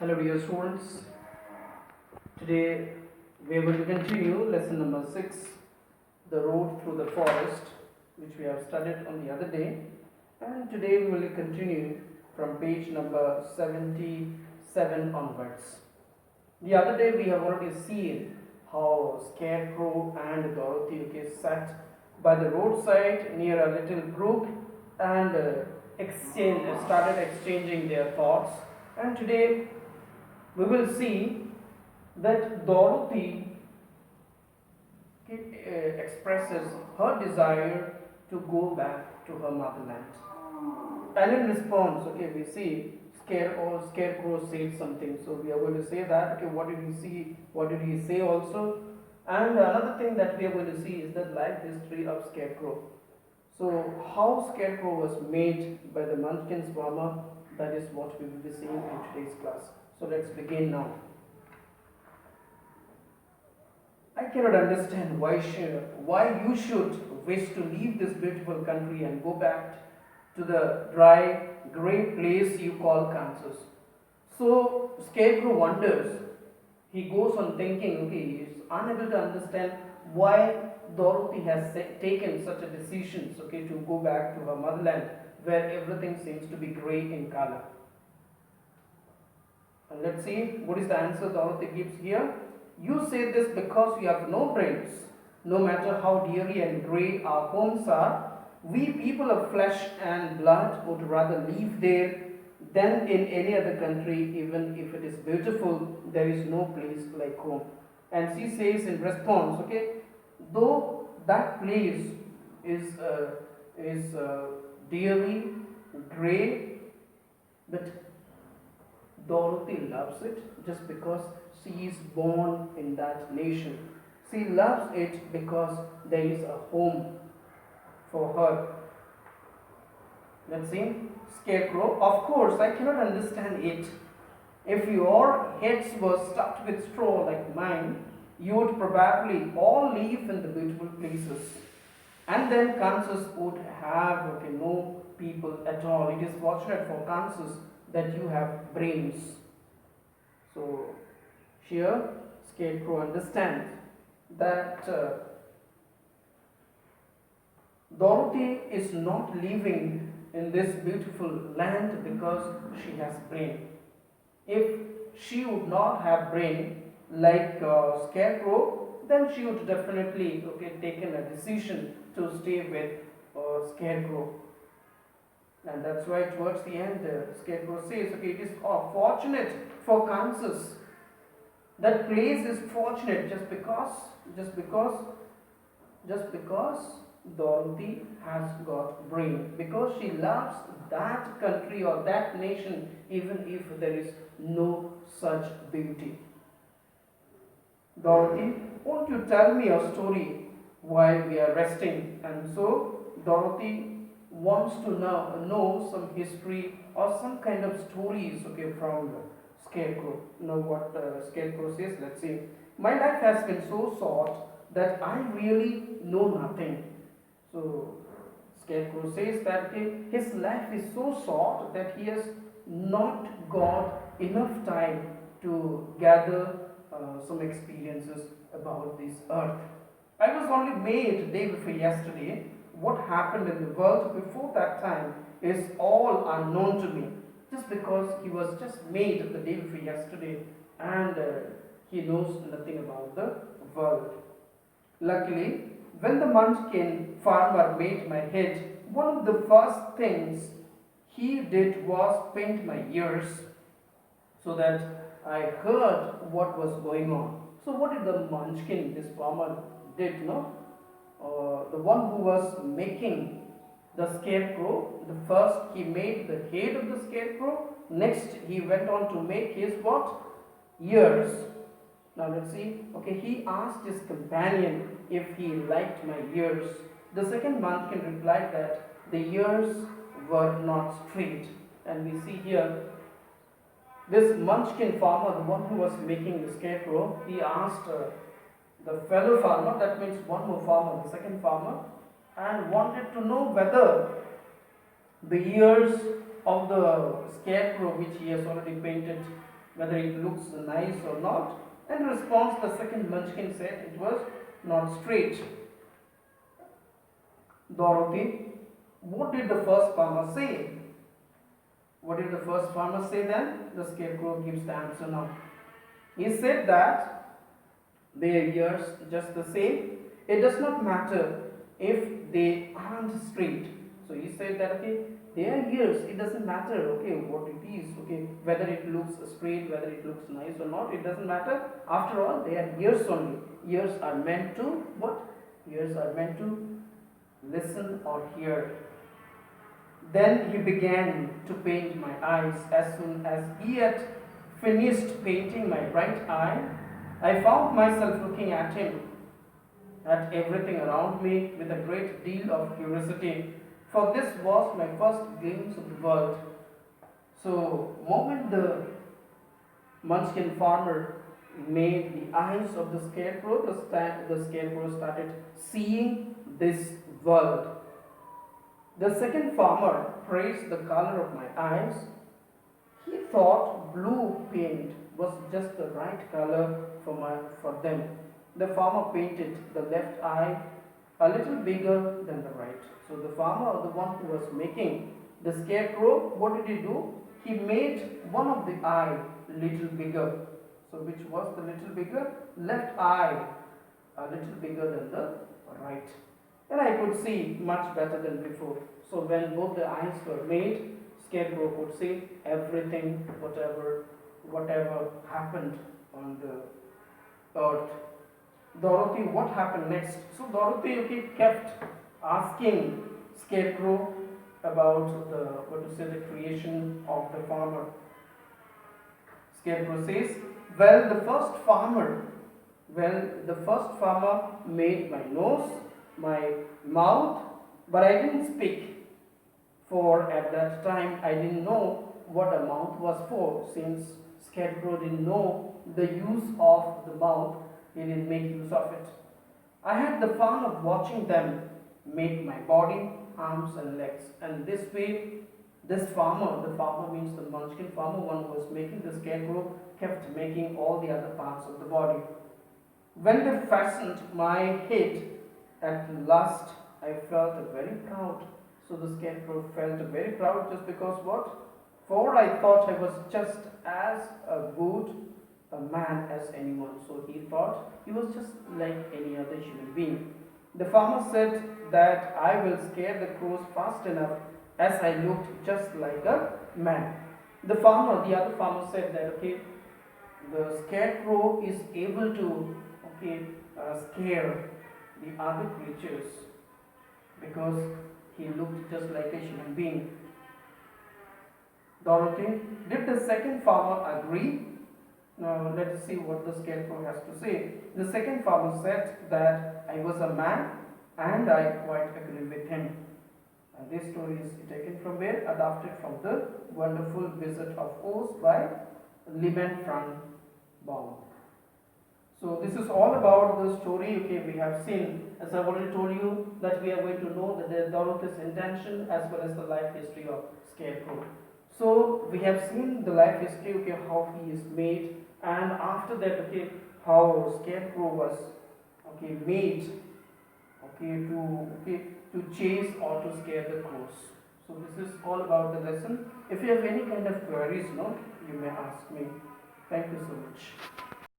Hello dear students, today we are going to continue lesson number 6, the road through the forest, which we have studied on the other day, and today we will continue from page number 77 onwards. The other day we have already seen how Scarecrow and Dorothy sat by the roadside near a little brook and started exchanging their thoughts, and today we will see that Dorothy expresses her desire to go back to her motherland. And in response, we see Scarecrow said something. So we are going to say that. What did he see? What did he say also? And another thing that we are going to see is the life history of Scarecrow. So how Scarecrow was made by the Munchkin's farmer, that is what we will be seeing in today's class. So let's begin now. I cannot understand why you should wish to leave this beautiful country and go back to the dry, grey place you call Kansas. So Scarecrow wonders. He goes on thinking, he is unable to understand why Dorothy has taken such a decision, to go back to her motherland where everything seems to be grey in color. And let's see what is the answer Dorothy gives here. You say this because you have no brains. No matter how dreary and grey our homes are, we people of flesh and blood would rather live there than in any other country. Even if it is beautiful, there is no place like home. And she says in response, though that place is dreary, grey, but Dorothy loves it just because she is born in that nation. She loves it because there is a home for her. Let's see. Scarecrow, of course, I cannot understand it. If your heads were stuffed with straw like mine, you would probably all live in the beautiful places. And then Kansas would have no people at all. It is fortunate for Kansas that you have brains. So here Scarecrow understands that Dorothy is not living in this beautiful land because she has brain. If she would not have brain like Scarecrow, then she would definitely taken a decision to stay with Scarecrow. And that's why towards the end Scarecrow says, it is fortunate for Kansas. That place is fortunate just because Dorothy has got brain, because she loves that country or that nation even if there is no such beauty. Dorothy, won't you tell me a story while we are resting? And so Dorothy wants to know some history or some kind of stories from Scarecrow. Now what Scarecrow says, let's see. My life has been so short that I really know nothing. So Scarecrow says that his life is so short that he has not got enough time to gather some experiences about this earth. I was only made day before yesterday. What happened in the world before that time is all unknown to me, just because he was just made the day before yesterday and he knows nothing about the world. Luckily, when the Munchkin farmer made my head, one of the first things he did was paint my ears so that I heard what was going on. So what did the Munchkin, this farmer, did? The one who was making the Scarecrow, the first he made the head of the Scarecrow, next he went on to make his what? Ears. Now let's see. He asked his companion if he liked my ears. The second Munchkin replied that the ears were not straight. And we see here this Munchkin farmer, the one who was making the Scarecrow, he asked the fellow farmer, that means one more farmer, the second farmer, and wanted to know whether the ears of the Scarecrow which he has already painted whether it looks nice or not. In response, the second munchkin said it was not straight. Dorothy, what did the first farmer say? What did the first farmer say then? The scarecrow gives the answer now. He said that their ears just the same. It does not matter if they aren't straight. So he said that okay, their ears, it doesn't matter okay what it is, okay, whether it looks straight, whether it looks nice or not, it doesn't matter. After all, they are ears only. Ears are meant to what? Ears are meant to listen or hear. Then he began to paint my eyes. As soon as he had finished painting my right eye, I found myself looking at him, at everything around me with a great deal of curiosity, for this was my first glimpse of the world. So, moment the munchkin farmer made the eyes of the scarecrow, the scarecrow started seeing this world. The second farmer praised the color of my eyes. He thought blue paint was just the right color for them. The farmer painted the left eye a little bigger than the right. So the farmer, the one who was making the scarecrow, what did he do? He made one of the eye little bigger. So which was the little bigger? Left eye a little bigger than the right. And I could see much better than before. So when both the eyes were made, scarecrow could see everything, whatever happened on the earth. Dorothy, what happened next? So Dorothy kept asking scarecrow about the creation of the farmer. Scarecrow says, well, the first farmer made my nose, my mouth, but I didn't speak, for at that time I didn't know what a mouth was for. Since Scarecrow didn't know the use of the mouth, he didn't make use of it. I had the fun of watching them make my body, arms and legs, and this way this farmer, the farmer means the munchkin farmer, one who was making the scarecrow, kept making all the other parts of the body. When they fastened my head at last, I felt very proud. So the scarecrow felt very proud just because what? For I thought I was just as good a man as anyone. So he thought he was just like any other human being. The farmer said that I will scare the crows fast enough as I looked just like a man. The other farmer said that okay, the scarecrow is able to scare the other creatures because he looked just like a human being. Dorothy, did the second farmer agree? Now let us see what the scarecrow has to say. The second farmer said that I was a man and I quite agree with him. And this story is taken from where? Adapted from The Wonderful Wizard of Oz by Lyman Frank Baum. So this is all about the story. Okay, we have seen, as I've already told you, that we are going to know the Dorothy's intention as well as the life history of Scarecrow. So we have seen the life history, okay, how he is made, and after that, okay, how Scarecrow was made to chase or to scare the crows. So this is all about the lesson. If you have any kind of queries, you may ask me. Thank you so much.